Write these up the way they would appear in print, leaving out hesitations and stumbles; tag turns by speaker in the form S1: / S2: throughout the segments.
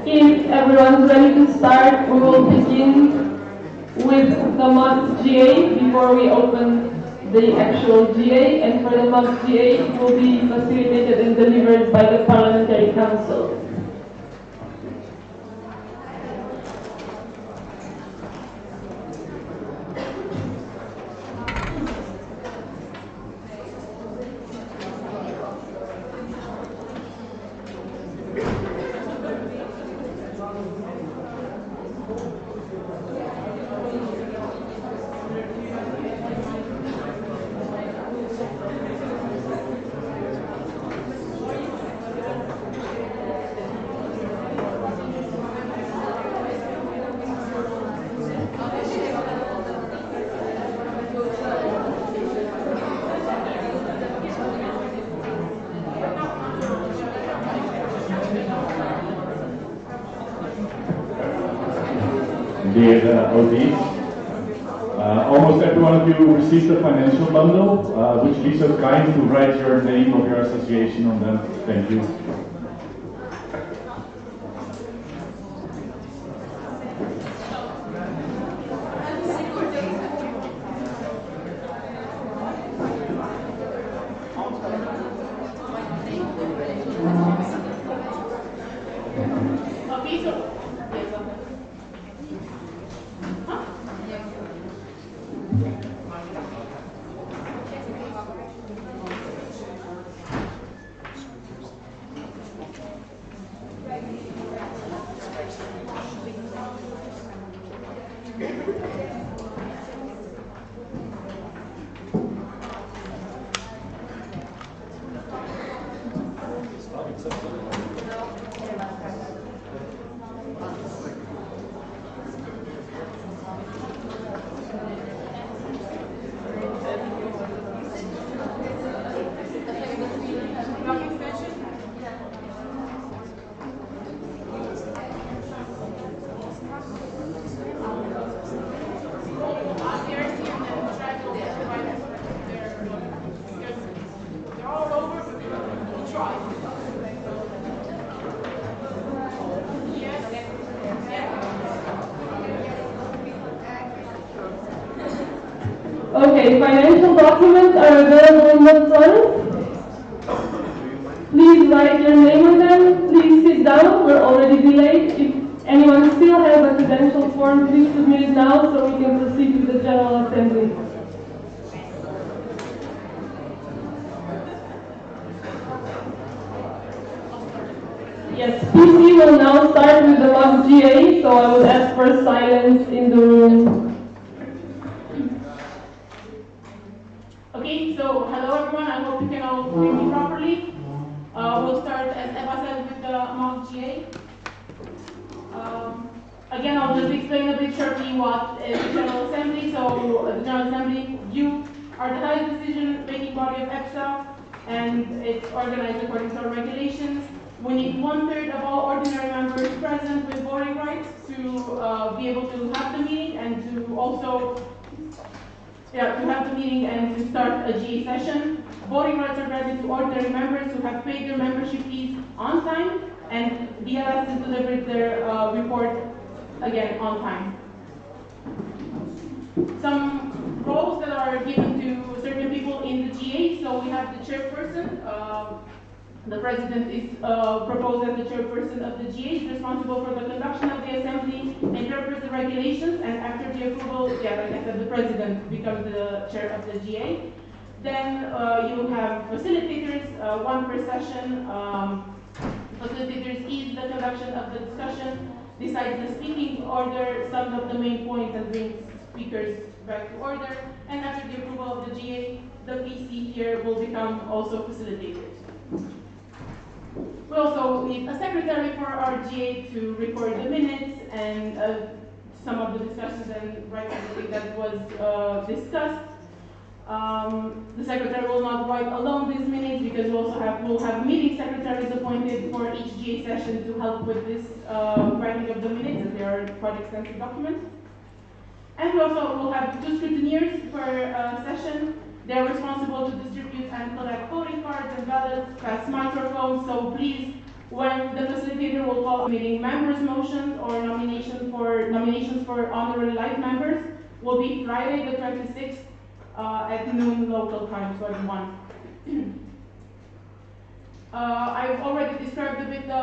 S1: If everyone's ready to start, we will begin with the mock GA before we open the actual GA. And for the mock GA, it will be facilitated and delivered by the Parliamentary Council.
S2: Dear ODs, almost every one of you received a financial bundle. Would you be so kind to write your name of your association on them? Thank you.
S1: Okay, financial documents are available in the front. Please write your name on them. Please sit down. We're already delayed. If anyone still has a credential form, please submit it now so we can proceed with the General Assembly. Yes, PC will now start with the mock GA, so I will ask for silence in the room.
S3: Okay, so hello everyone, I hope you can all hear me properly. We'll start, as Eva said, with the mock GA. Again, I'll just explain a bit shortly what is the General Assembly. So the General Assembly, you are the highest decision-making body of EPSA, and it's organized according to our regulations. We need 1/3 of all ordinary members present with voting rights to be able to have the meeting and to also to start a GA session. Voting rights are granted to ordinary members who have paid their membership fees on time, and DLS has delivered their report again on time. Some roles that are given to certain people in the GA. So we have the chairperson. The president is proposed as the chairperson of the GA, is responsible for the conduction of the assembly, interprets the regulations, and after the approval, like I said, the president becomes the chair of the GA. Then you have facilitators, one per session. Facilitators ease the conduction of the discussion, decides the speaking order, sums up the main points, and brings speakers back to order. And after the approval of the GA, the PC here will become also facilitators. We also need a secretary for our GA to record the minutes and some of the discussions and write everything that was discussed. The secretary will not write alone these minutes because we'll have meeting secretaries appointed for each GA session to help with this writing of the minutes, as they are quite extensive documents. And we also will have 2 scrutineers per session. They are responsible to distribute and collect voting cards and ballots, pass microphones, so please, when the facilitator will call meeting members' motions or nominations for honorary life members will be Friday the 26th at noon local time, so at 1. I've already described a bit the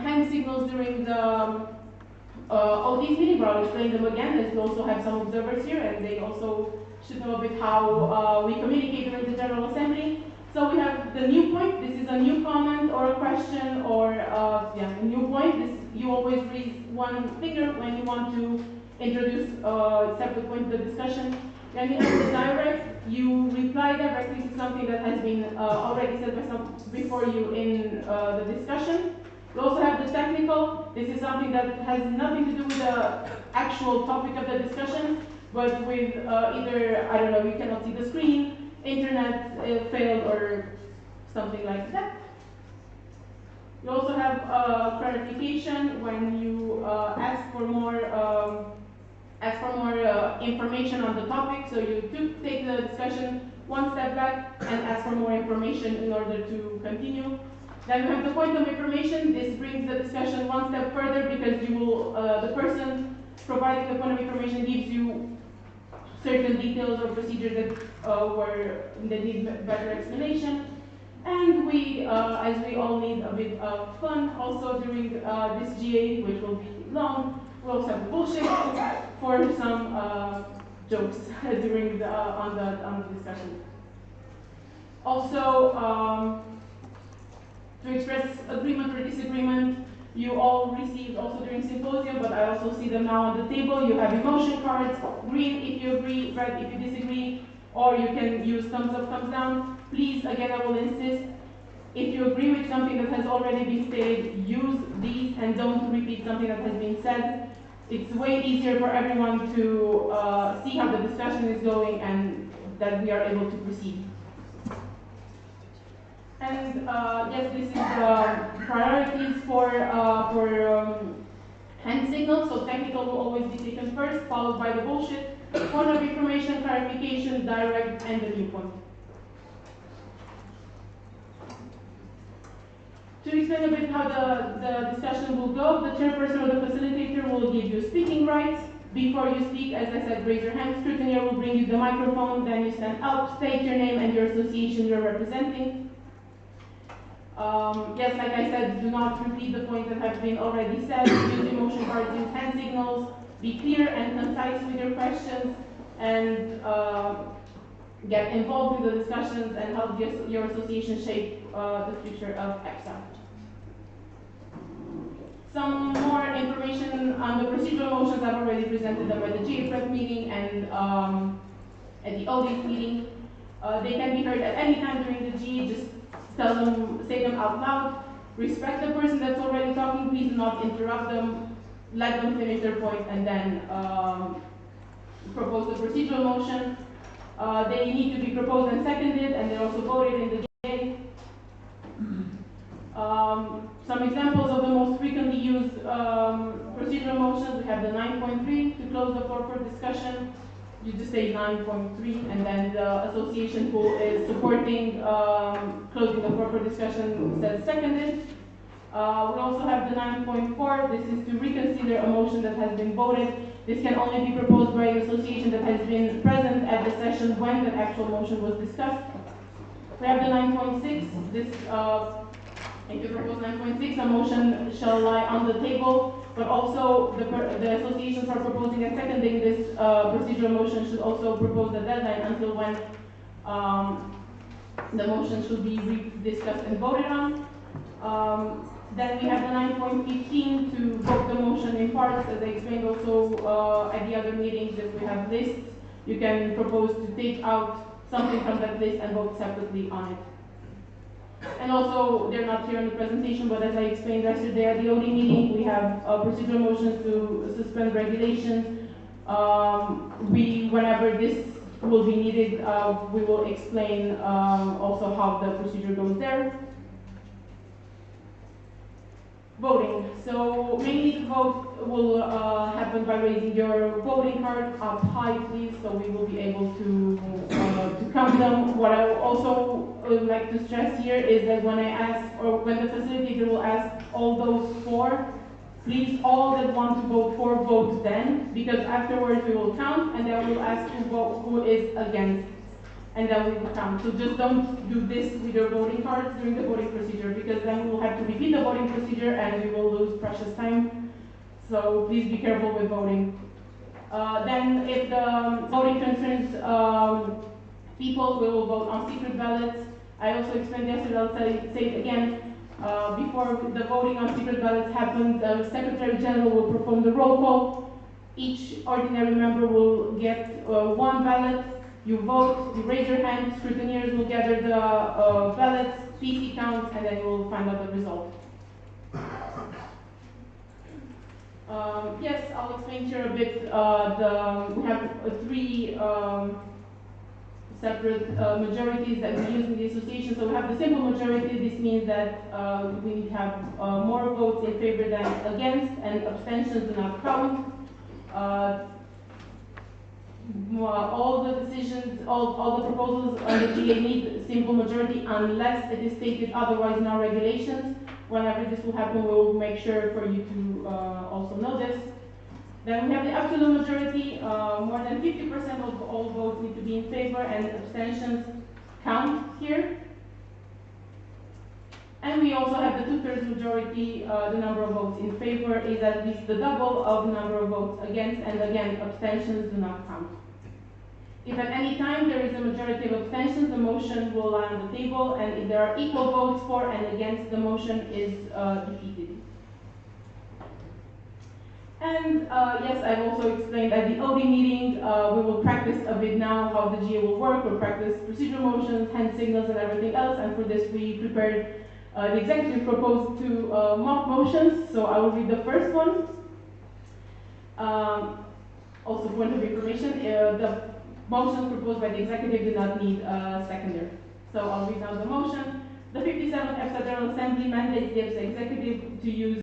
S3: hand signals during the OD's meeting, but I'll explain them again, as we also have some observers here, and they also should know a bit how we communicate during the General Assembly. So we have the new point. This is a new comment or a question or a new point. You always raise one finger when you want to introduce a separate point to the discussion. Then you have the direct. You reply directly to something that has been already said by some before you in the discussion. We also have the technical. This is something that has nothing to do with the actual topic of the discussion, but with either, I don't know, you cannot see the screen, internet failed, or something like that. You also have clarification when you ask for more information on the topic. So you take the discussion one step back and ask for more information in order to continue. Then we have the point of information. This brings the discussion one step further because you will, the person providing the point of information gives you certain details or procedures that need better explanation. And we, as we all need a bit of fun, also during this GA, which will be long, we also have the bullshit for some jokes during on the discussion. Also, to express agreement or disagreement, you all received also during symposium, but I also see them now on the table. You have emotion cards, green if you agree, red if you disagree, or you can use thumbs up, thumbs down. Please, again, I will insist, if you agree with something that has already been stated, use these and don't repeat something that has been said. It's way easier for everyone to see how the discussion is going and that we are able to proceed. And yes, this is priorities for hand signals. So technical will always be taken first, followed by the bullshit, point of information, clarification, direct, and the new point. To explain a bit how the discussion will go, the chairperson or the facilitator will give you speaking rights. Before you speak, as I said, raise your hand. Scrutineer will bring you the microphone, then you stand up, state your name and your association you're representing. Yes, like I said, do not repeat the points that have been already said. Use emotion cards, use hand signals. Be clear and concise with your questions, and get involved in the discussions and help your association shape the future of EPSA. Some more information on the procedural motions. I've already presented them at the GA meeting and at the ODIS meeting. They can be heard at any time during the GA. Just say them out loud. Respect the person that's already talking. Please do not interrupt them. Let them finish their point and then propose the procedural motion. They need to be proposed and seconded, and they're also voted in the GA. Some examples of the most frequently used procedural motions. We have the 9.3 to close the floor for discussion. You just say 9.3, and then the association who is supporting closing the floor for discussion says seconded. We also have the 9.4. This is to reconsider a motion that has been voted. This can only be proposed by an association that has been present at the session when the actual motion was discussed. We have the 9.6. This, if you propose 9.6, a motion shall lie on the table. But also, the associations are proposing and seconding this procedural motion should also propose the deadline until when the motion should be discussed and voted on. Then we have the 9.15 to vote the motion in parts. As I explained also at the other meetings, if we have lists, you can propose to take out something from that list and vote separately on it. And also, they're not here in the presentation, but as I explained yesterday at the OD meeting, we have procedural motions to suspend regulations. Whenever this will be needed, we will explain also how the procedure goes there. Voting. So mainly the vote will happen by raising your voting card up high, please, so we will be able to count them. What I will also would like to stress here is that when I ask, or when the facilitator will ask all those for, please all that want to vote for, vote then, because afterwards we will count and then we'll ask who is against, and then we will count. So just don't do this with your voting cards during the voting procedure, because then we will have to repeat the voting procedure and we will lose precious time. So please be careful with voting. Then if the voting concerns people, we will vote on secret ballots. I also explained yesterday, I'll say it again. Before the voting on secret ballots happens, the Secretary General will perform the roll call. Each ordinary member will get one ballot. You vote, you raise your hand, scrutineers will gather the ballots, PC counts, and then you will find out the result. Yes, I'll explain here a bit. We have three separate majorities that we use in the association. So we have the simple majority. This means that we need to have more votes in favor than against, and abstentions do not count. All the decisions, all the proposals on the GA need simple majority unless it is stated otherwise in our regulations. Whenever this will happen, we will make sure for you to also know this. Then we have the absolute majority. More than 50% of all votes need to be in favor, and abstentions count here. And we also have the 2/3 majority. The number of votes in favor is at least the double of the number of votes against, and again, abstentions do not count. If at any time there is a majority of abstentions, the motion will lie on the table, and if there are equal votes for and against, the motion is defeated. And yes, I've also explained at the OD meeting, we will practice a bit now how the GA will work. We'll practice procedural motions, hand signals, and everything else. And for this, we prepared the executive proposed two mock motions. So I will read the first one. Also, point of information, the motions proposed by the executive do not need a seconder. So I'll read now the motion. The 57th EPSA General Assembly mandates the EPSA executive to use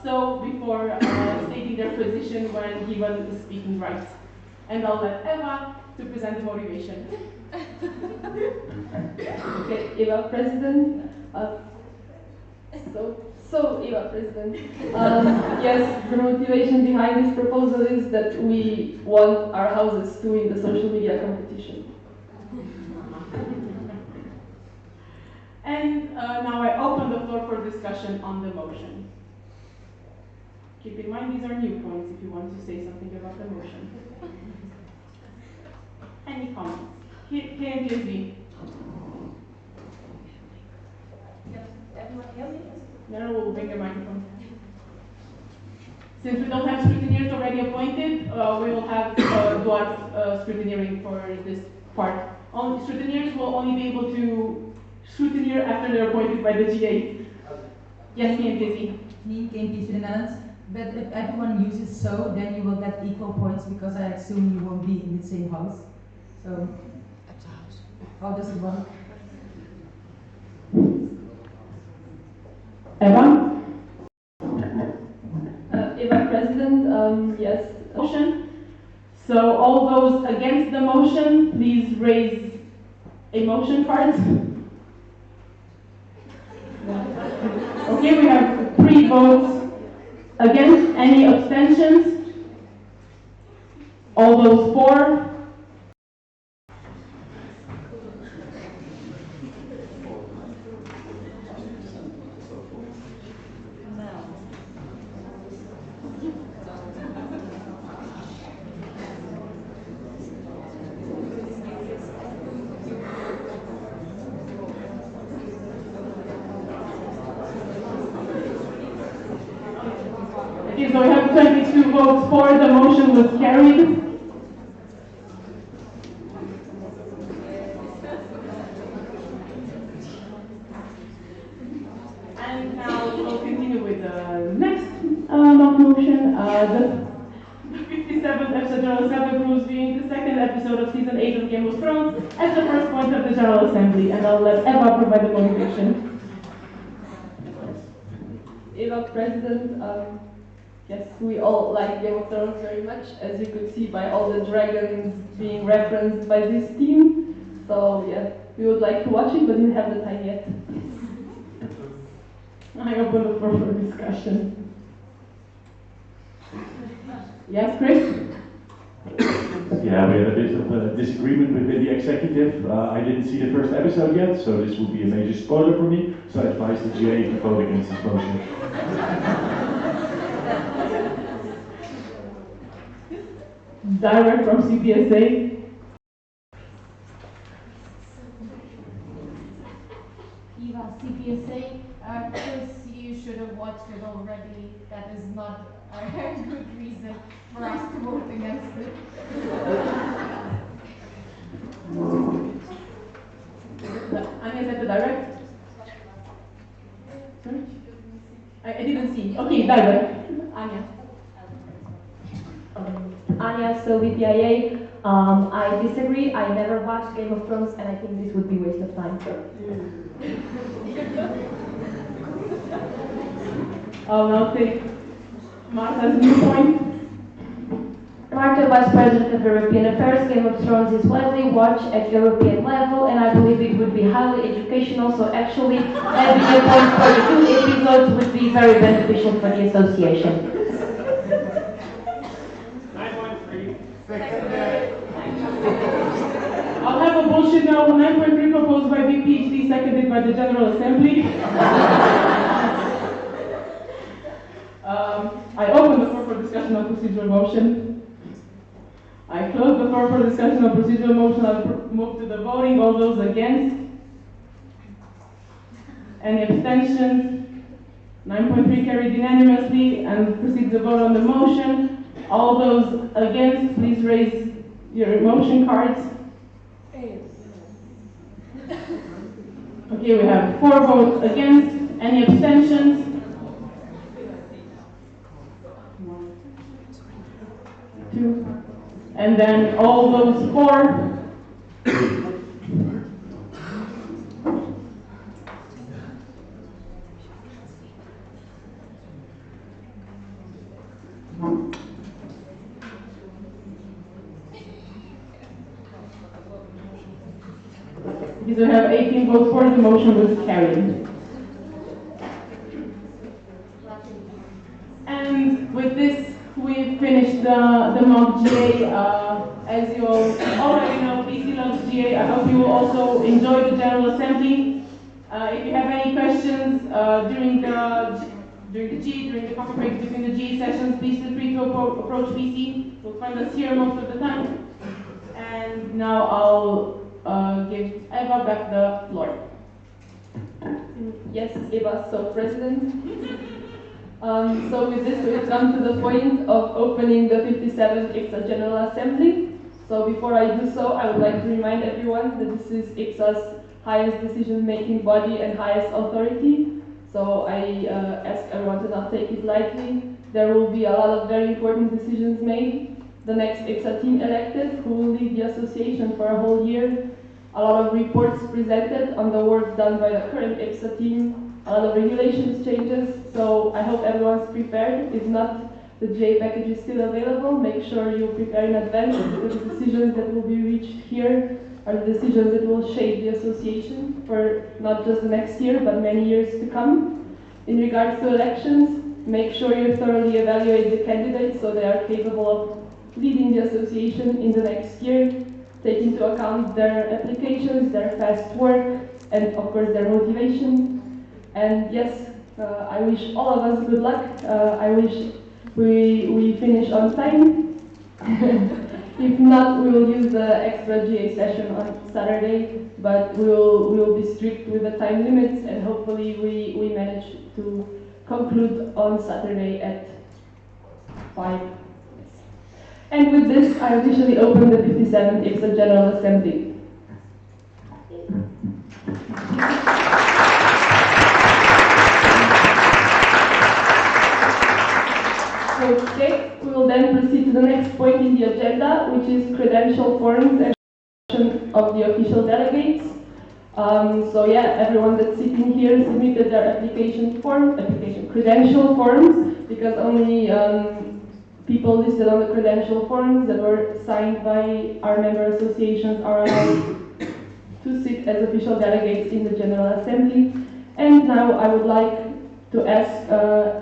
S3: so before stating their position when given the speaking rights. And I'll let Eva to present the motivation.
S1: Okay, Eva, President. Eva, President. Yes, the motivation behind this proposal is that we want our houses to win the social media competition.
S3: And now I open the floor for discussion on the motion. Keep in mind, these are new points if you want to say something about the motion. Any comments? KMPSB.
S4: Everyone hear me?
S3: No, we'll bring a microphone. Since we don't have scrutineers already appointed, we will have dual scrutineering for this part. Scrutineers will only be able to scrutineer after they're appointed by the GA. Yes, KMPSB.
S4: KMPSB in the Netherlands. But if everyone uses so, then you will get equal points because I assume you won't be in the same house. So, how does it work?
S3: Eva?
S1: Eva, President, yes.
S3: Motion. So all those against the motion, please raise a motion card. Okay, we have 3 votes. Against, any abstentions? All those for? Okay, so we have 22 votes for, the motion was carried. And now we'll continue with the next mock motion. The 57th EPSA General Assembly approves viewing the second episode of Season 8 of Game of Thrones as the first point of the General Assembly, and I'll let Eva provide the motivation.
S1: Eva, President, yes, we all like Game of Thrones very much, as you could see by all the dragons being referenced by this team. So, yeah, we would like to watch it, but didn't have the time yet. I open the floor for discussion. Yes, Chris?
S2: Yeah, we had a bit of a disagreement within the executive. I didn't see the first episode yet, so this will be a major spoiler for me. So I advise the GA to vote against this motion.
S1: Direct from CPSA.
S5: Eva, CPSA, Chris, you should have watched it already. That is not a good reason for us to vote against it.
S3: Anya, is that the direct? Sorry? I didn't see. Okay, direct. Anya.
S6: Anya, so with PIA, I disagree. I never watched Game of Thrones, and I think this would be a waste of time.
S1: I'll now take Martha's new point.
S6: Marta, Vice President of European Affairs, Game of Thrones is widely watched at European level, and I believe it would be highly educational, so actually having a point for the 2 episodes would be very beneficial for the association.
S3: 9.3. I'll have a bullshit now. 9.3 proposed by Big PhD, seconded by the General Assembly. I open the floor for discussion on procedural motion. I close the floor for discussion on procedural motion. I'll move to the voting. All those against? Any abstentions? 9.3 carried unanimously, and proceed to vote on the motion. All those against, please raise your motion cards. Okay, we have 4 votes against. Any abstentions? 2. And then all those for. Because we have 18 votes for, the motion was carried. And with this, we've finished the mock GA. As you all already know, PC loves GA. I hope you will also enjoy the General Assembly. If you have any questions during the coffee break between the GA sessions, please feel free to approach PC. You'll find us here most of the time. And now I'll give Eva back the floor.
S1: Yes, Eva, so President. So with this, we've come to the point of opening the 57th EPSA General Assembly. So before I do so, I would like to remind everyone that this is EPSA's highest decision-making body and highest authority. So I ask everyone to not take it lightly. There will be a lot of very important decisions made. The next EPSA team elected, who will lead the association for a whole year. A lot of reports presented on the work done by the current EPSA team. A lot of regulations changes. So I hope everyone's prepared. If not, the GA package is still available. Make sure you prepare in advance, because the decisions that will be reached here are the decisions that will shape the association for not just the next year, but many years to come. In regards to elections, make sure you thoroughly evaluate the candidates so they are capable of leading the association in the next year. Take into account their applications, their past work, and of course their motivation. And yes, I wish all of us good luck. I wish we finish on time. If not, we will use the extra GA session on Saturday, but we will be strict with the time limits, and hopefully we manage to conclude on Saturday at 5. And with this, I officially open the 57th EPSA General Assembly. Okay, we will then proceed to the next point in the agenda, which is credential forms and election of the official delegates. So yeah, everyone that's sitting here submitted their credential forms, because only people listed on the credential forms that were signed by our member associations are allowed to sit as official delegates in the General Assembly. And now I would like to ask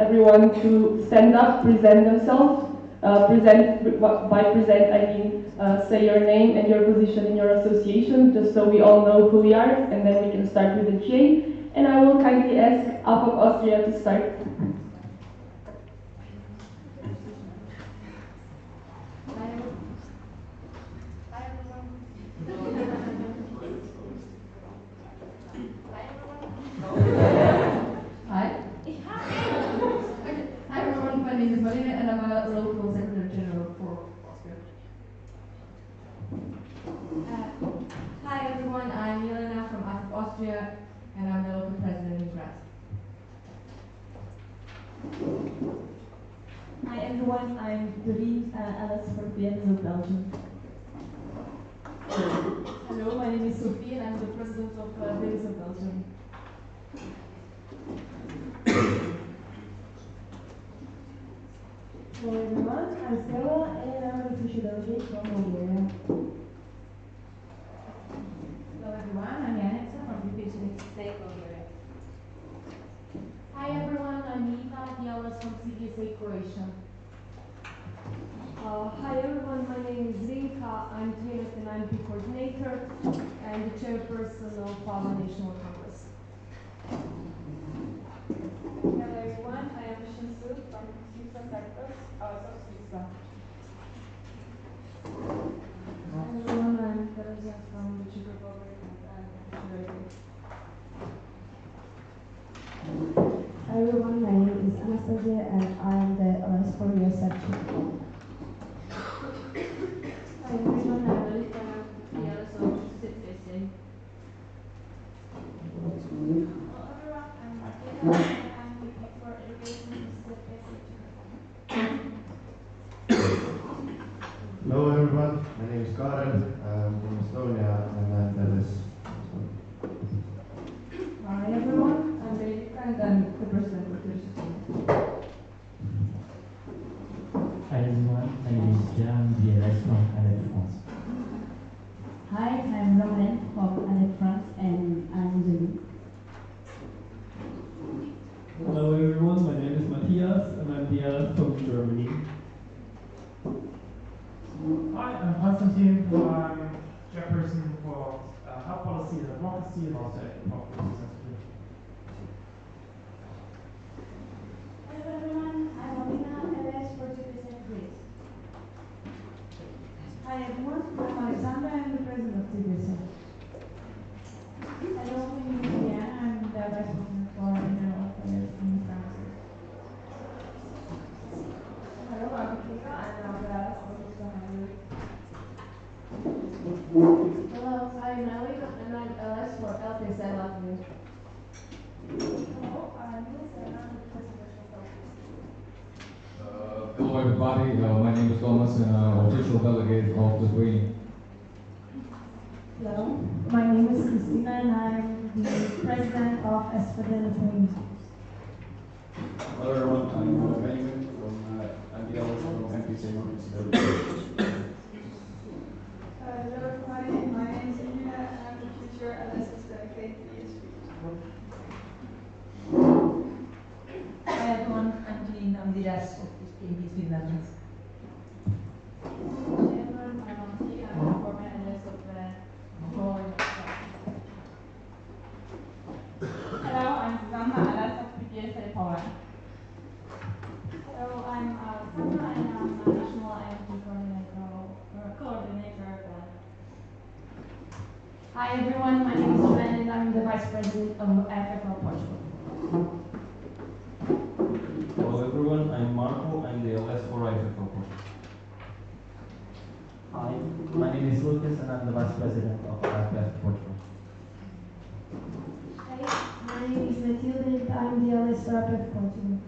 S1: everyone to stand up, present themselves. By present, I mean say your name and your position in your association, just so we all know who we are, and then we can start with the GA. And I will kindly ask AFAP Austria to start.
S4: Hi everyone, my name is Marina and I'm a local Secretary General for Austria. Hi everyone, I'm Jelena from AFAP Austria and I'm the local president in Graz.
S7: Hi everyone, I'm Doreen Alice from Vienna, Belgium.
S5: Hello, my name is Sofia and I'm the president of Vienna, Belgium.
S7: Hello everyone, I'm Stella and I'm an official delegate from Bulgaria.
S8: Hello everyone, I'm Janica from EPSA Bulgaria.
S5: Hi everyone, I'm Eva Dialas from CPSA Croatia.
S7: Hi everyone, my name is Rinka, I'm Trinity and I'm the coordinator and the chairperson of our National Congress.
S9: Hello everyone, I am Shinsu from Susa Cyprus, also Susa.
S7: Hi everyone, I'm Teresa from the Czech Republic and I'm
S10: Hi everyone, my name is Anastasia and I am the Sofia section.
S11: Hi everyone, I'm Melissa, the also CPSA.
S5: Hello everyone, I'm Martina and I'm VP for Education in CPSA.
S12: Hello everyone, my name is Karen, I'm from Estonia and I'm Dennis.
S4: Hi everyone, I'm Erika and I'm the president of the association.
S13: Hi everyone, my name is Jan, DLS from ALEP France.
S10: Hi, I'm Romain from ALEP France and I'm Zulu.
S14: Hello everyone, my name is Matthias and I'm DLS from Germany.
S15: Hi, I'm Konstantin, I'm chairperson for health policy and advocacy and also advocacy.
S5: Hello everyone, I'm Alina, LS for CPSA Greece.
S10: Hi everyone, I'm Alexandra and I'm the president of TBSA.
S16: Hello, my name is Diana, I'm the vice president for General Affairs in France.
S17: Hello, I'm Kika and I'm the assistant for Hungary.
S18: Hello, I'm Nelly and I'm LS for EPSA Latvia.
S19: Hello, I'm Melissa and I'm the president of
S20: Hello everybody, my name is Thomas and I'm official delegate of Lithuania.
S10: Hello, my name is Christina and I'm the president of EPSA Lithuania.
S21: Hello everyone, I'm Benjamin from MDL from MPC Emergency.
S9: Hello everybody, my name is India and I'm the future LSS delegate ESP.
S4: Hi everyone, I'm Jean, I'm the desk of in between Netherlands.
S5: Hi everyone, I'm Antti, I'm the former LS of Poland.
S22: Hello, I'm Susanna, LS of PPSA Poland.
S5: Hello, I'm Sandra and I'm a national IMT coordinator Poland.
S7: Hi everyone, my name is Joanne and I'm the vice president of Africa Portugal.
S23: Hello everyone, I'm Marco, I'm the LS for Africa Portugal.
S24: Hi, my name is Lucas and I'm the vice president of Africa Portugal.
S10: Hi, my name is Matilda and I'm the LS for APF Portugal.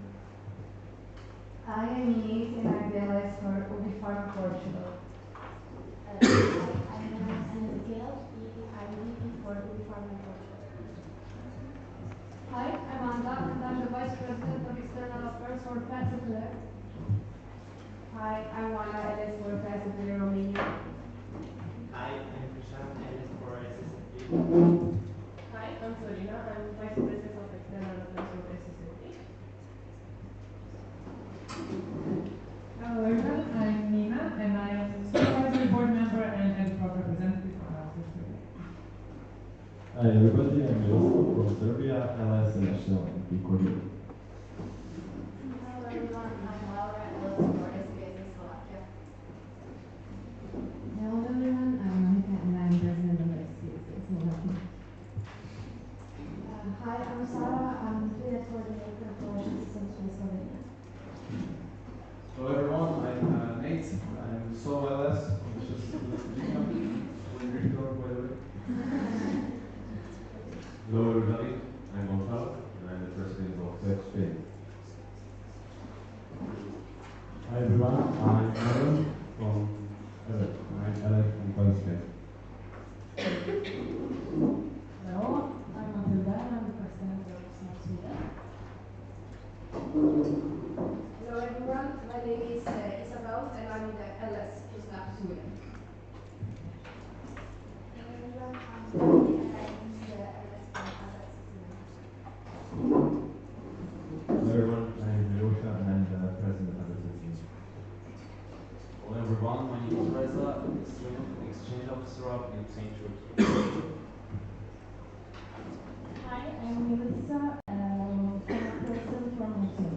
S25: Hi, I'm Inês and I'm the LS for Ubifarm Portugal.
S26: I'm Miguel and I'm VP for Ubifarm Portugal.
S27: Hi, I'm Anda and I'm the vice president of external affairs for PSA.
S25: Hi, I'm Wanda, LS for PSA Romania.
S28: Hi, I'm Krishan, LS for SSP
S18: Hi, I'm Florina. I'm Vice President of External Affairs of SSMP.
S16: Hello everyone, I'm Nina and I am supervisory board member and export representative from SSMP.
S23: Hi everybody, I'm Josko from Serbia, LS and National MP Coordinator.
S26: Hello everyone, I'm Laura, LS for SBS in Slovakia.
S10: Hello everyone, I'm Monica and I'm president of SBS in Slovakia.
S26: Hi, I'm Sarah. I'm Finance coordinator for Systems in Slovenia.
S21: Hello everyone, I'm Nate. I'm solo LS from Virginia. We're Greek by the way.
S1: Hello everybody, I'm Gonzalo and I'm the president of Tech Spain.
S23: Hi everyone, I'm Aaron from LS from Spain.
S4: Hello, I'm Matilda and I'm the president of Smart Sweden.
S27: Hello everyone, my name is Isabel and I'm in the LS in Snap Sweden.
S26: Hello everyone, I'm Sophia and I'm in the LS from Azad System.
S23: Hello everyone, I'm Vitosha and I'm the president of the system.
S2: Hello everyone, my name is Reza, exchange officer of St. George.
S16: Hi, I'm Melissa and I'm a person from Muslim.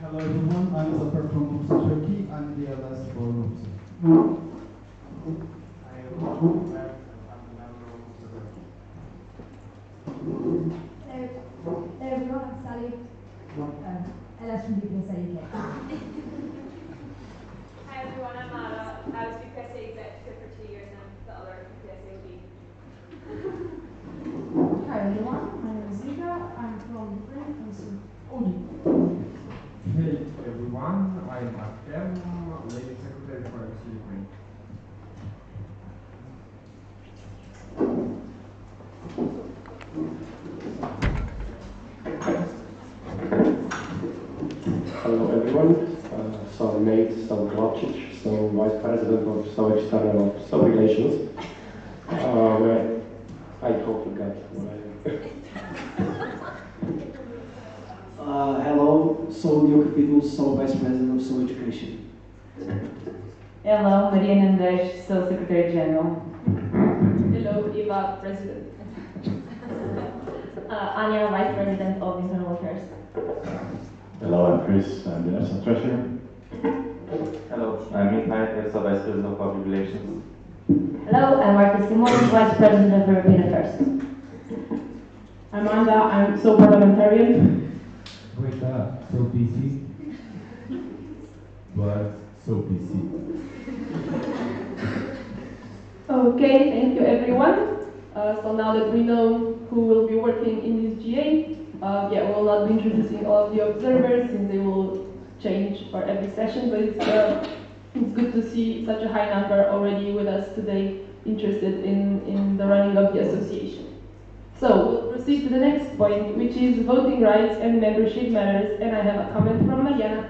S21: Hello everyone, I'm Zafer from Bursa, Turkey. I'm the LS for Bursa.
S15: I am Mahmoud and I'm the member of Bursa, Turkey.
S10: Everyone, I'm Sally, LS from EPSA UK.
S9: Hi everyone, I'm Mara. I was BPSA executive for 2 years and I'm the other BPSA lead.
S16: Hi everyone, my name is Ziga. I'm from Ukraine and so Odi.
S15: Hey everyone, I'm Artem, lady secretary for MC Ukraine.
S3: Hello everyone, so I'm Nate Stavkovacic, so Vice President of External Relations. I totally forgot what I am.
S6: Hello, so Diogo Capítulo, so Vice President of So Education.
S8: Hello, Maria Nandes, so Secretary General.
S18: Hello, Eva, President.
S8: Anya, Vice President of Internal Affairs.
S11: Hello, I'm Chris, I'm the EPSA Treasurer.
S12: Hello, I'm Mihai, EPSA Vice President of Public Relations.
S8: Hello, I'm Marta Simon, Vice President of European Affairs.
S16: Amanda, I'm so parliamentarian.
S23: Greta, so PC. But so PC.
S18: Okay, thank you everyone. So now that we know who will be working in this GA, we will not be introducing all of the observers since they will change for every session, but it's good to see such a high number already with us today interested in the running of the association. So we'll proceed to the next point, which is voting rights and membership matters, and I have a comment from Mariana.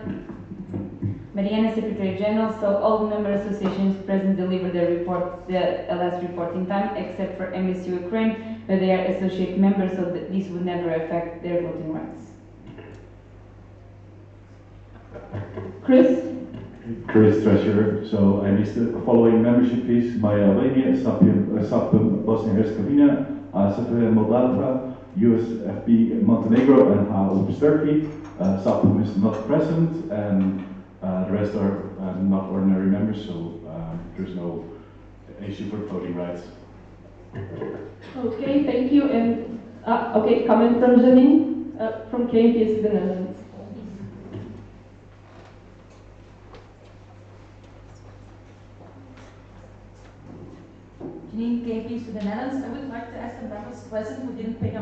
S8: Mariana, Secretary General, so all member associations present deliver their report, the LS report in time, except for MSU Ukraine, where they are associate members, so that this would never affect their voting rights.
S18: Chris?
S11: Chris, Treasurer. So I list the following membership fees: Maya Albania, SAPM Bosnia-Herzegovina, SFN Moldova, USFB Montenegro, and HOPS Turkey. SAPM is not present, and the rest are not ordinary members, so there's no issue for voting rights.
S18: Okay, thank you. And okay, comment from Janine from KMPS the Netherlands.
S4: Janine, KMPS to the Netherlands. I would like to ask the members present who didn't pay a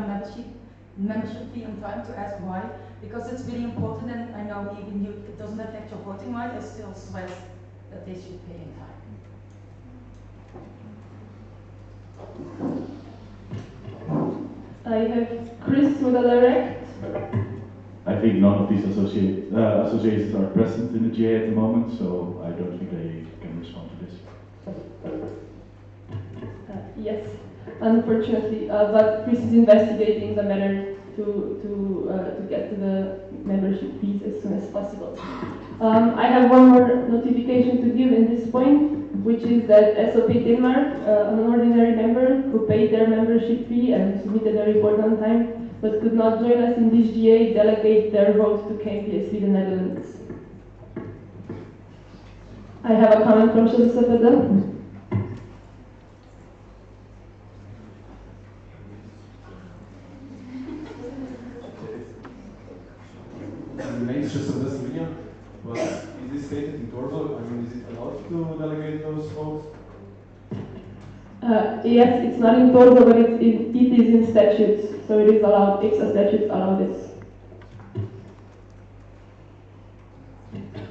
S4: membership fee on time to ask why, because it's really important, and I know even if it doesn't affect your voting right, I still stress that they should pay in time.
S18: I have Chris with a direct.
S11: I think none of these associations are present in the GA at the moment, so I don't think they can respond to this.
S18: Yes, unfortunately, but Chris is investigating the matter to get to the membership fees as soon as possible. I have one more notification to give in this point, which is that SOP Denmark, an ordinary member who paid their membership fee and submitted a report on time, but could not join us in this GA, delegate their vote to KPSV the Netherlands. I have a comment from Sofia.
S21: Names just of this video, but is this stated in Torso? I mean, is it allowed to delegate those votes?
S18: Yes, it's not in Torso, but it is in statutes, so it is allowed. EPSA statutes allow this.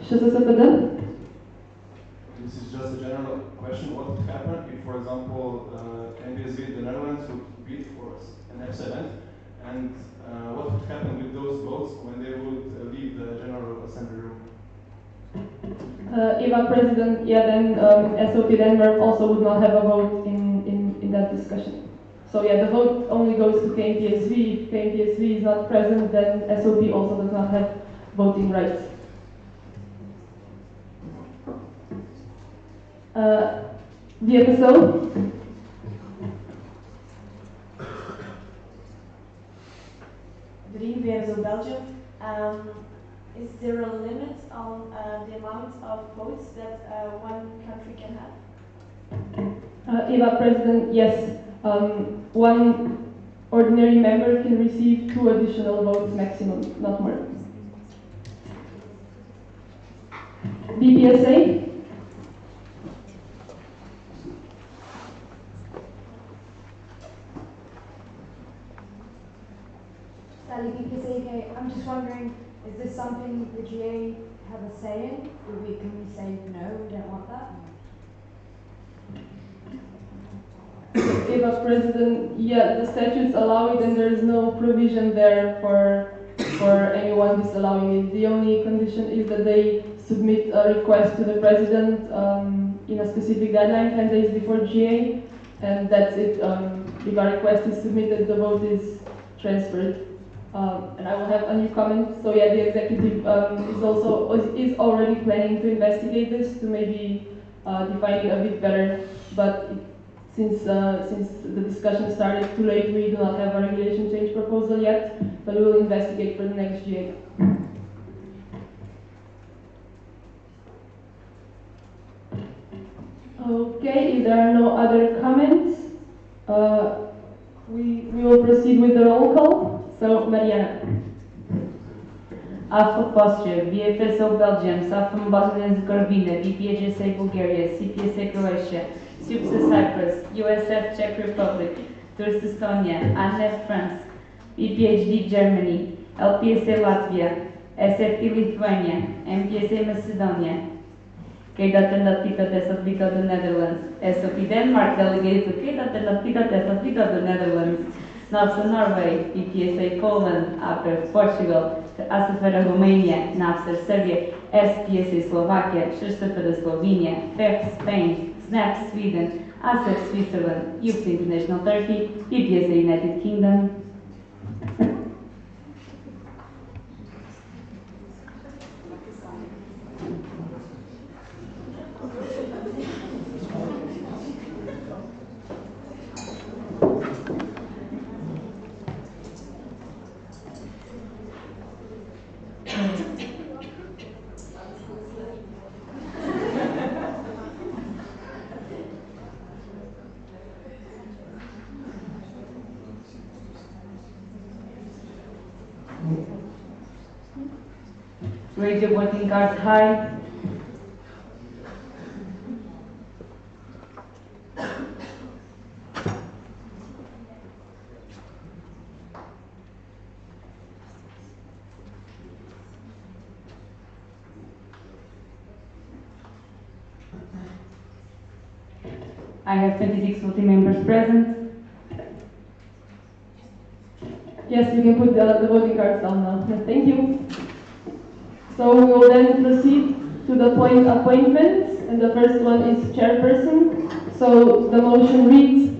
S21: This is just a general question. What would happen if, for example, KPSV, the Netherlands, would bid for an EPSA event? And what would happen with those votes when they would leave the General Assembly room?
S18: If a president, yeah, then SOP Denmark also would not have a vote in that discussion. So yeah, the vote only goes to KPSV. If KPSV is not present, then SOP also does not have voting rights. The episode.
S5: Good evening, EPSA Belgium. Is there a limit on the amount of votes that one country can have?
S18: If a president, yes. One ordinary member can receive 2 additional votes maximum, not more. BPSA.
S10: I'm just wondering, is this something the GA have a say in? Can we say, no, we don't want that?
S18: If a president, yeah, the statutes allow it and there is no provision there for anyone disallowing it. The only condition is that they submit a request to the president in a specific deadline, 10 days before GA, and that's it. If a request is submitted, the vote is transferred. And I will have a new comment. So yeah, the executive is already planning to investigate this to maybe define it a bit better. But since the discussion started too late, we do not have a regulation change proposal yet. But we will investigate for the next GA. Okay, if there are no other comments, we will proceed with the roll call. So, Mariana.
S8: AFA Austria, BFSO Belgium, SAFM Bosnia and Herzegovina, BPHSA Bulgaria, CPSA Croatia, SUPSA Cyprus, USF Czech Republic, TURS Estonia, ANF France, BPHD Germany, LPSA Latvia, SFP Lithuania, MPSA Macedonia, KDAT and SFP the Netherlands, SOP Denmark delegated to KDAT and SFP the Netherlands, NAFSA Norway, BPSA Poland, APER Portugal, ASFR Romania, NAFSA Serbia, SPSA Slovakia, SHRSFR Slovenia, FEF Spain, SNAP Sweden, ASEF Switzerland, UPS International Turkey, BPSA United Kingdom. Raise your voting cards high. I have 26 voting members present.
S18: Yes, you can put the voting cards down now. Yes, thank you. So we will then proceed to the appointments, and the first one is chairperson. So the motion reads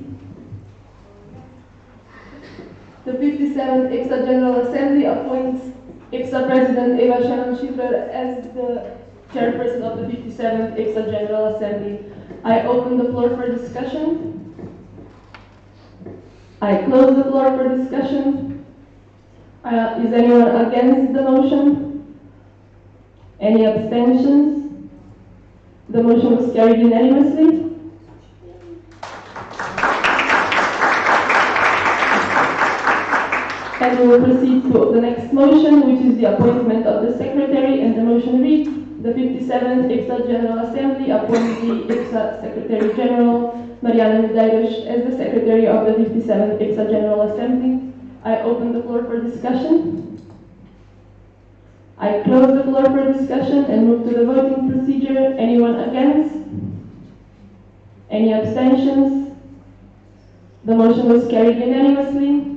S18: The 57th EPSA General Assembly appoints EPSA President Eva Shannon Schiffer as the chairperson of the 57th EPSA General Assembly. I open the floor for discussion. I close the floor for discussion. Is anyone against the motion? Any abstentions? The motion was carried unanimously. And we will proceed to the next motion, which is the appointment of the secretary, and the motion reads: the 57th EPSA General Assembly appoints the EPSA Secretary General, Mariana Medeiros, as the secretary of the 57th EPSA General Assembly. I open the floor for discussion. I close the floor for discussion and move to the voting procedure. Anyone against? Any abstentions? The motion was carried unanimously.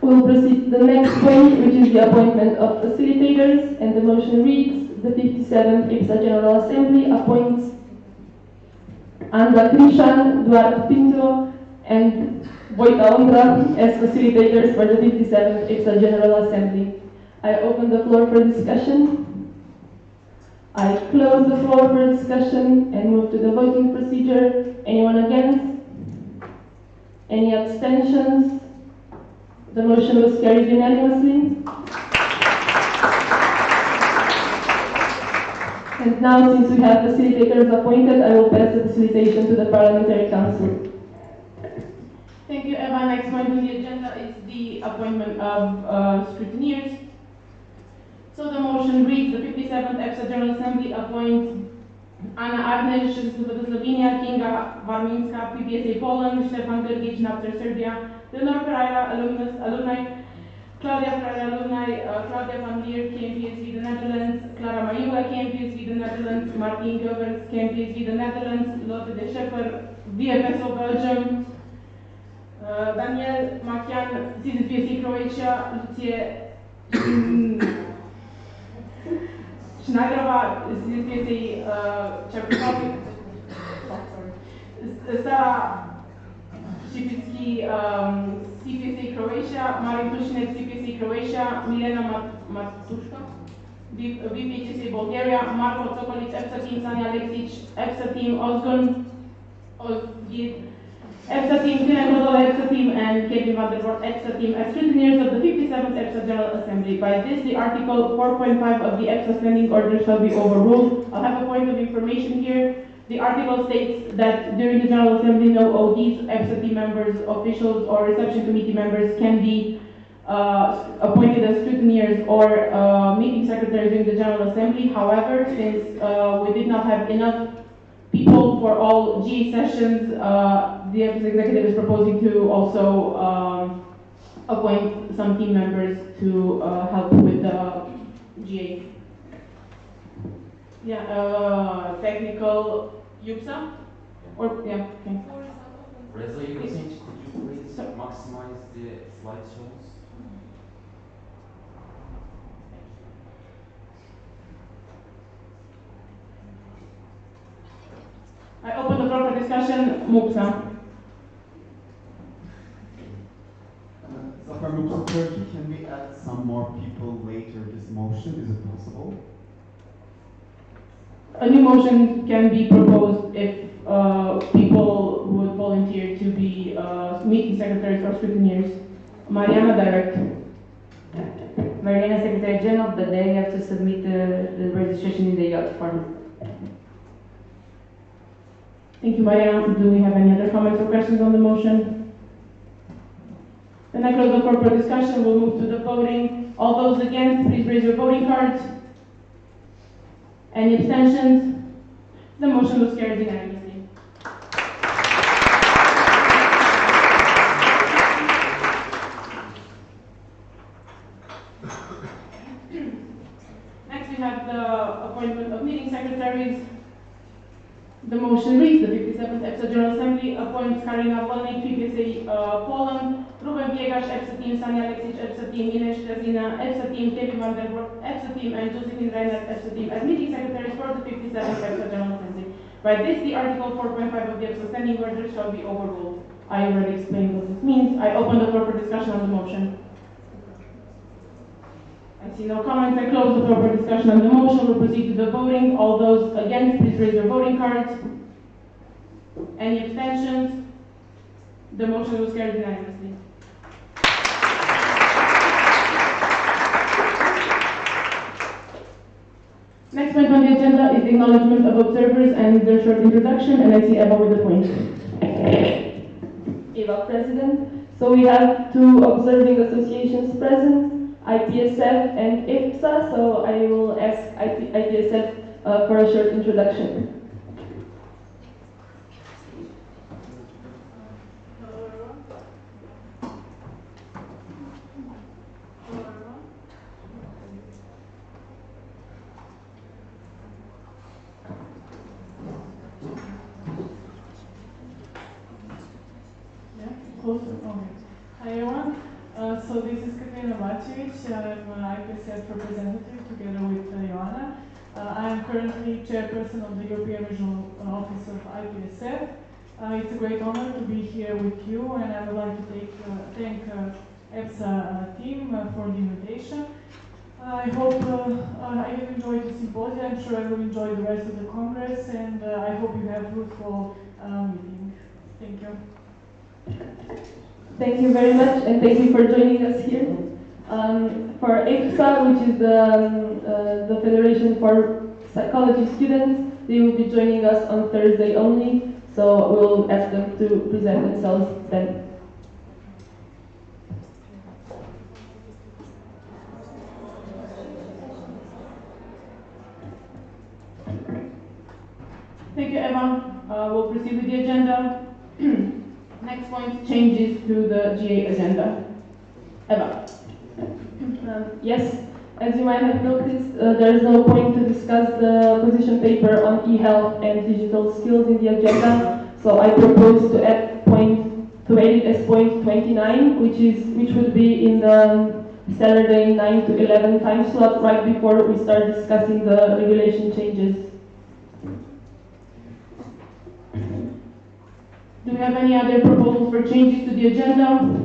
S18: We'll proceed to the next point, which is the appointment of facilitators, and the motion reads: the 57th EPSA General Assembly appoints Anda Krishan, Duarte Pinto, and Boita Ondra as facilitators for the 57th EPSA General Assembly. I open the floor for discussion. I close the floor for discussion and move to the voting procedure. Anyone against? Any abstentions? The motion was carried unanimously. And now, since we have facilitators appointed, I will pass the facilitation to the Parliamentary Council.
S7: Thank you, Eva. Next point on the agenda is the appointment of scrutineers. So the motion reads: the 57th EPSA General Assembly appoints Anna Arneș, Slovenia, Kinga Varminska, PPSA Poland, Stefan Grgic, NAPTER Serbia, Leonor Pereira, alumni, Claudia Pereira, alumni, Claudia van Leer, KMPSV, the Netherlands, Clara Mayula, KMPSV, the Netherlands, Martin Govers, KMPSV, the Netherlands, Lotte de Schepper, VFSO Belgium, Daniel Makian, CZPSC Croatia, Lucie Schneiderova, CZPSA Czech Republic, Sarah Šipicki, CPSA Croatia, Marin Tušinek, CPSA Croatia, Milena Matushka, VPHSA Bulgaria, Marko Tsokolic, EPSA Team, Sanja Aleksic, EPSA Team, Ozgun, EPSA Team, Tina Grodova, EPSA Team, and Kevin van der Voort, EPSA Team, as scrutineers of the 57th EPSA General Assembly. By this, the Article 4.5 of the EPSA Standing Order shall be overruled. I'll have a point of information here. The article states that during the General Assembly, no ODs, EPSA team members, officials, or reception committee members can be appointed as scrutineers or meeting secretaries during the General Assembly. However, since we did not have enough people for all GA sessions, the EPSA executive is proposing to also appoint some team members to help with the GA. Yeah, technical EPSA? Or, yeah, okay.
S2: Reza, could you please maximize the slideshows?
S7: I open the floor for discussion. Mupsa.
S13: Zafar Mupsa, Turkey. Can we add some more people later this motion? Is it possible?
S7: A new motion can be proposed if people would volunteer to be meeting secretaries or scrutineers. Mariana, direct.
S8: Mariana, Secretary General, but they have to submit the registration in the yacht form.
S7: Thank you, Mariana. Do we have any other comments or questions on the motion? Then I close the floor for discussion. We'll move to the voting. All those against, please raise your voting cards. Any abstentions? The motion was carried unanimously. Next, we have the appointment of meeting secretaries. The motion reads: the 57th EPSA General Assembly appoints Karina Volnik, PPSA Poland, Ruben Biegasz, EPSA Team, Sanja Aleksic, EPSA Team, Ines Strazina, EPSA Team, Kevin van der Voort, EPSA Team, and Josephine Reinhardt, EPSA Team as meeting secretaries for the 57th EPSA General Assembly. By this, the Article 4.5 of the EPSA Standing Order shall be overruled. I already explained what this means. I open the floor for discussion on the motion. I see no comments. I close the floor for discussion on the motion. We'll proceed to the voting. All those against, please raise your voting cards. Any abstentions? The motion was carried unanimously. Next point on the agenda is the acknowledgement of observers and their short introduction, and I see Eva with the point.
S18: Eva, President. So we have two observing associations present, IPSF and EPSA, so I will ask IPSF for a short introduction.
S16: Hi everyone. So this is Katerina Bacevic. I'm an IPSF representative together with Joanna. I am currently chairperson of the European Regional Office of IPSF. It's a great honor to be here with you, and I would like to thank EPSA team for the invitation. I hope I will enjoy the symposium. I'm sure I will enjoy the rest of the Congress, and I hope you have fruitful meeting. Thank you.
S18: Thank you very much, and thank you for joining us here. For EPSA, which is the Federation for Psychology Students, they will be joining us on Thursday only, so we'll ask them to present themselves then.
S7: Thank you, Emma. We'll proceed with the agenda. Next point, changes to the GA agenda. Eva.
S18: Yes, as you might have noticed, there is no point to discuss the position paper on e-health and digital skills in the agenda, so I propose to add it as point 29, which would be in the Saturday 9 to 11 time slot right before we start discussing the regulation changes.
S7: Do we have any other proposals for changes to the agenda?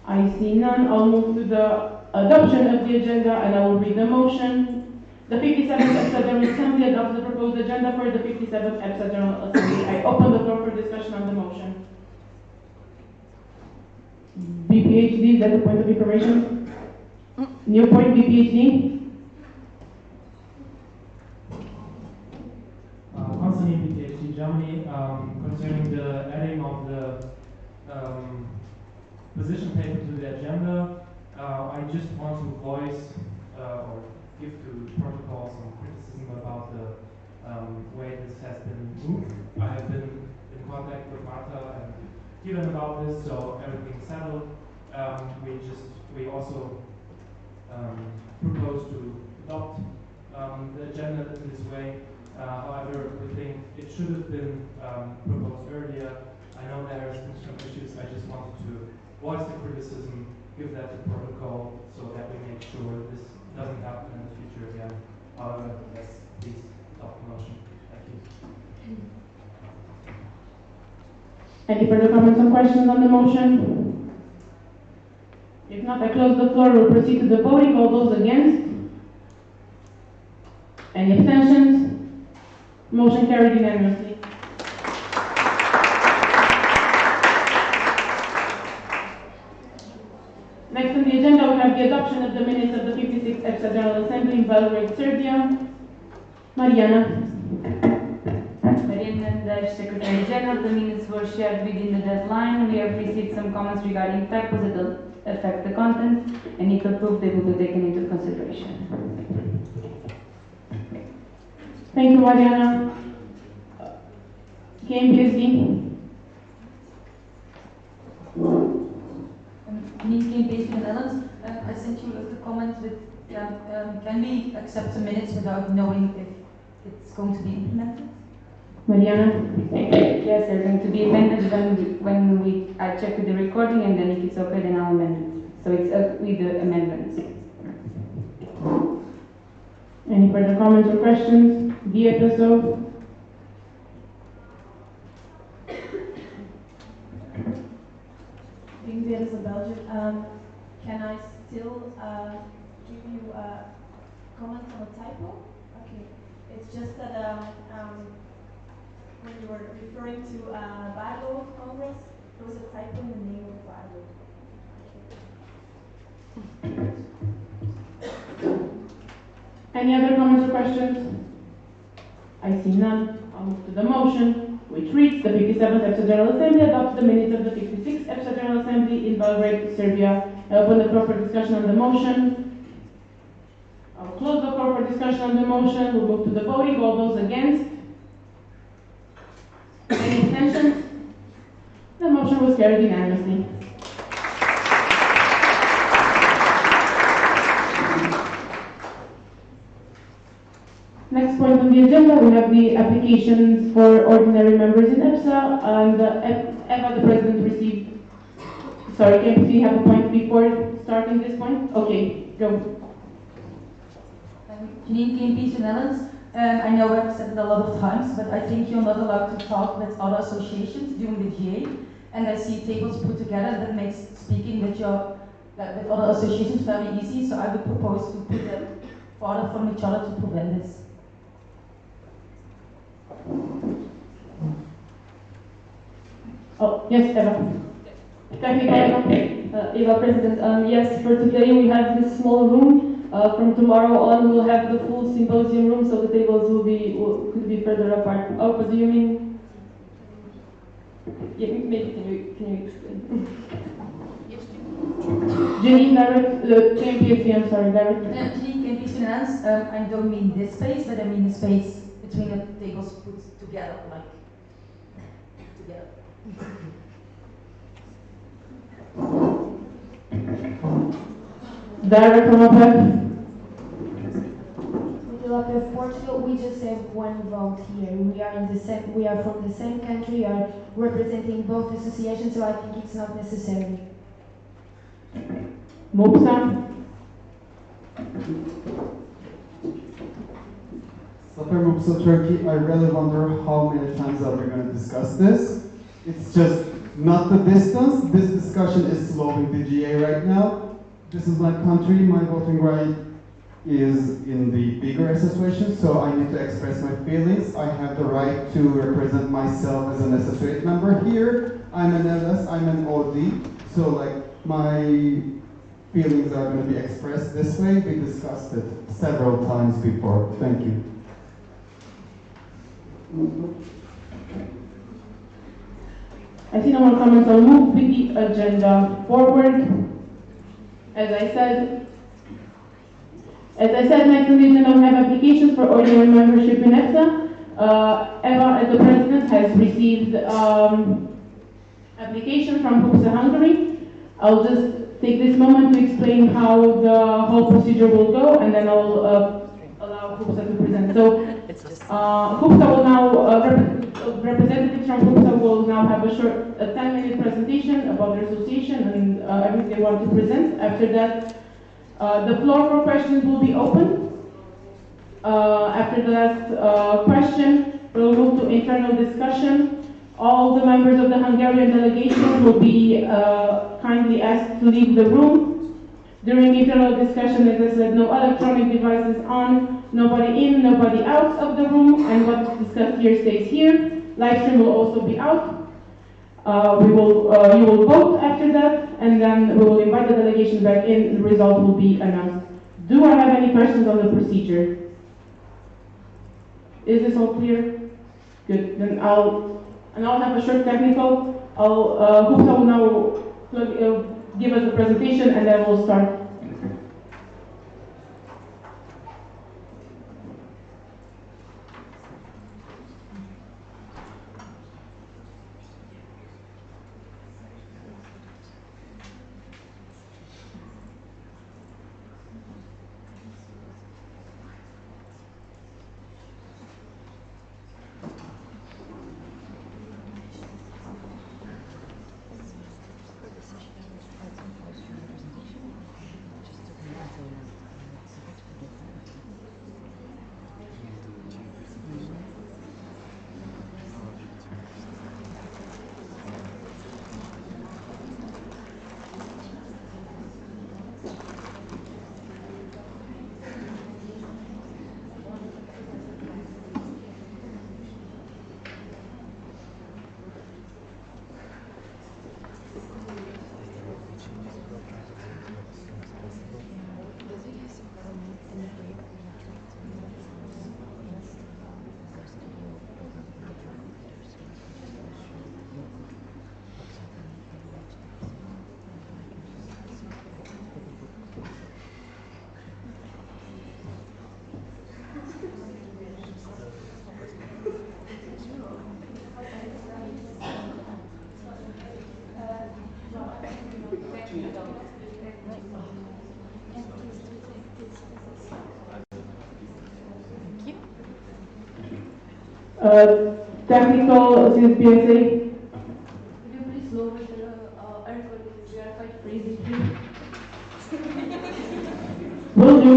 S7: I see none. I'll move to the adoption of the agenda, and I will read the motion. The 57th EPSA General Assembly adopts the proposed agenda for the 57th EPSA General Assembly. I open the floor for discussion on the motion. BPHD, is that the point of information? New point, BPHD?
S15: Concerning PhD Germany, concerning the adding of the position paper to the agenda, I just want to voice or give to the protocol some criticism about the way this has been moved. I have been in contact with Marta and Kieran about this, so everything's settled. We also propose to adopt the agenda in this way. However, we think it should have been proposed earlier. I know there has been some issues. I just wanted to voice the criticism, give that to protocol, so that we make sure this doesn't happen in the future again. However, yes, please adopt the motion. Thank you.
S7: Any further comments or questions on the motion? If not, I close the floor. We'll proceed to the voting. All those against? Any abstentions? Motion carried unanimously. Next on the agenda, we have the adoption of the minutes of the 56th EPSA General Assembly in Belgrade, Serbia. Mariana.
S8: Mariana Dash, Secretary General, the minutes were shared within the deadline. We have received some comments regarding typos that will affect the content, and if approved, they will be taken into consideration.
S7: Thank you, Mariana. KMPSD.
S4: Me, KMPSD Netherlands. I sent you a comment with, can we accept the minutes without knowing if it's going to be implemented?
S7: Mariana.
S8: Yes, they're going to be amended when I check with the recording, and then if it's okay, then I'll amend it. So it's with the amendments.
S7: Any further comments or questions? DFSO.
S5: as a Belgian. Can I still give you a comment on a typo? Okay. It's just that when you were referring to bylaw of Congress, there was a typo in the name of the bylaw.
S7: Any other comments or questions? I see none. I'll move to the motion, which reads: the 57th EPSA General Assembly adopts the minutes of the 56th EPSA General Assembly in Belgrade, Serbia. I open the floor for discussion on the motion. I'll close the floor for discussion on the motion. We'll move to the voting. All those against? Any abstentions? The motion was carried unanimously. Next point on the agenda, we have the applications for ordinary members in EPSA, and Eva, the president, received. Sorry, can we have a point before starting this point? Okay, go.
S4: Janine KMP Netherlands. I know I've said it a lot of times, but I think you're not allowed to talk with other associations during the GA, and I see tables put together that makes speaking with other associations very easy. So I would propose to put them farther from each other to prevent this.
S7: Oh, yes, Eva.
S18: Eva, President. Yes, for today we have this small room. From tomorrow on, we'll have the full symposium room, so the tables could be further apart. Oh, what do you mean? Yeah, maybe can you explain?
S7: Janine, KMPSC, I'm sorry, direct.
S4: Janine KMP Netherlands. I don't mean this space, but I mean the space between the tables put together, like together.
S7: Direct from up
S10: With Portugal, we just have one vote here. We are from the same country. We are representing both associations, so I think it's not necessary.
S7: Mopsa.
S13: Sofia Mopsa, Turkey. I really wonder how many times are we going to discuss this. It's just not the distance. This discussion is slowing the GA right now. This is my country. My voting right is in the bigger association, so I need to express my feelings. I have the right to represent myself as an associate member here. I'm an LS, I'm an OD, so like my feelings are going to be expressed this way. We discussed it several times before. Thank you.
S7: I see no more comments. I'll move the agenda forward. As I said, next on the agenda we have applications for ordinary membership in EPSA. Eva, as the president, has received application from EPSA Hungary. I'll just take this moment to explain how the whole procedure will go, and then I'll allow EPSA to present. So, EPSA will now, representatives from EPSA will now have a short 10-minute presentation about their association and everything they want to present. After that, the floor for questions will be open. After the last question, we'll move to internal discussion. All the members of the Hungarian delegation will be kindly asked to leave the room. During internal discussion, as I said, no electronic devices on, nobody in, nobody out of the room, and what's discussed here stays here. Live stream will also be out. You will vote after that, and then we will invite the delegation back in. The result will be announced. Do I have any questions on the procedure? Is this all clear? Good. Then I'll have a short technical. Hupsa will now give us the presentation, and then we'll start. Technical since PSA.
S18: Could you please lower the air quality? We are quite freezing here.
S7: Will do.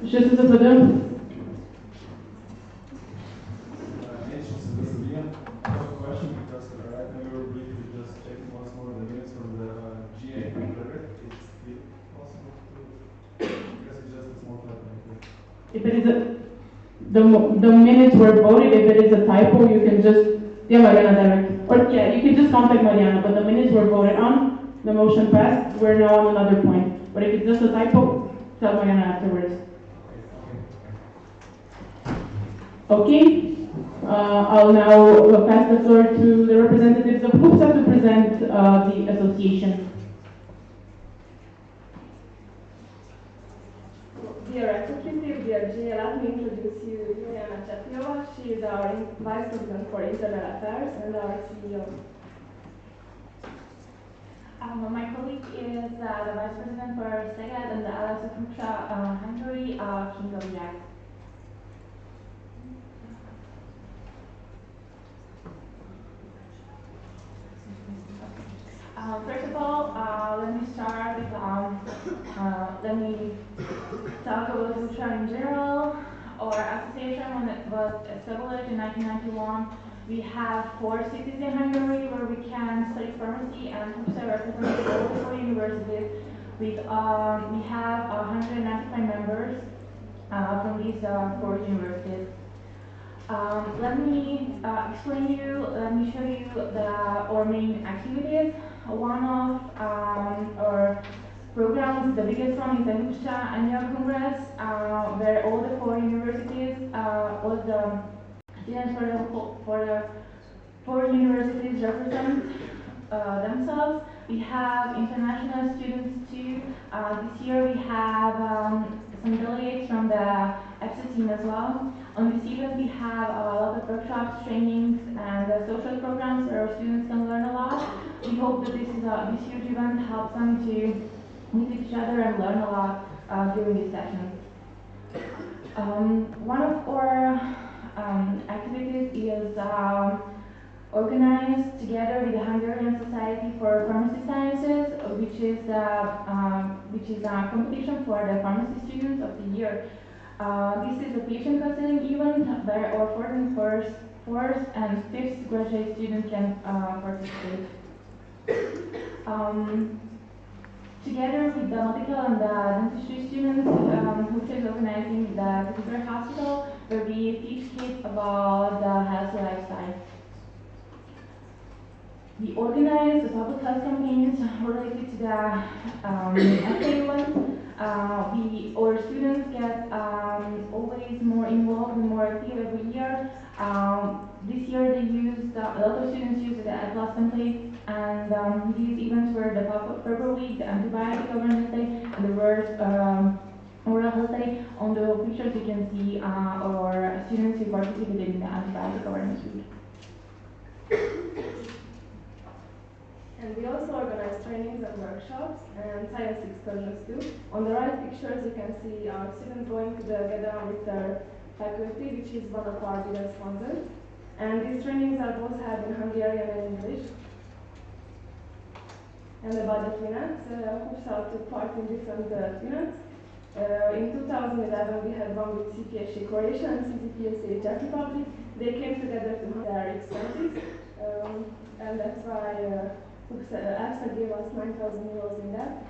S7: Just as a photo.
S21: I have a question because right now we were briefly just checking once more the minutes from the GA letter. It's still possible to, because it's just a small typo.
S7: If it is the minutes were voted, if it is a typo, you can just, Mariana direct. Or yeah, you can just contact Mariana, but the minutes were voted on, the motion passed, we're now on another point. But if it's just a typo, tell Mariana afterwards. Okay. I'll now pass the floor to the representatives of EPSA to present the association.
S18: Dear executive, dear GA, let me introduce you Juliana Chetniova. She is our Vice President for Internal Affairs and our CEO.
S14: My colleague is the Vice President for Szeged and the Alliance of EPSA Hungary, Kinga Virág. First of all, let me start with, let me talk about EPSA in general. Our association, when it was established in 1991, we have 4 cities in Hungary where we can study pharmacy, and EPSA represents all 4 universities. We have 195 members from these 4 universities. Let me explain you, let me show you our main activities. One of our programs, the biggest one is the EPSA Annual Congress, where all the 4 universities, all the students for the 4 universities represent themselves. We have international students too. This year we have some delegates from the EPSA team as well. On this event we have a lot of workshops, trainings, and social programs where our students can learn a lot. We hope that this huge event helps them to meet each other and learn a lot during these sessions. One of our activities is organized together with the Hungarian Society for Pharmacy Sciences, which is a competition for the pharmacy students of the year. This is a patient counseling event where our 4th and 5th graduate students can participate. Together with the medical and the dentistry students, who is organizing the Visitor Hospital, where we teach kids about the healthy lifestyle. We organize the public health campaigns related to the FA1. Our students get always more involved and more active every year. This year they used, a lot of students used the Atlas template, and these events were the Purple Week, the Antibiotic Awareness Day, and the World Oral Health Day. On the pictures you can see our students who participated in the Antibiotic Awareness Week.
S18: And we also organize trainings and workshops and science excursions too. On the right pictures you can see our students going together with their faculty, which is one of our biggest sponsors. And these trainings are both held in Hungarian and English. And about the finance, EPSA took part in different finance. In 2011 we had one with CPSA Croatia and CPSA Czech Republic. They came together to have their expenses, and that's why EPSA gave us 9,000 euros in that.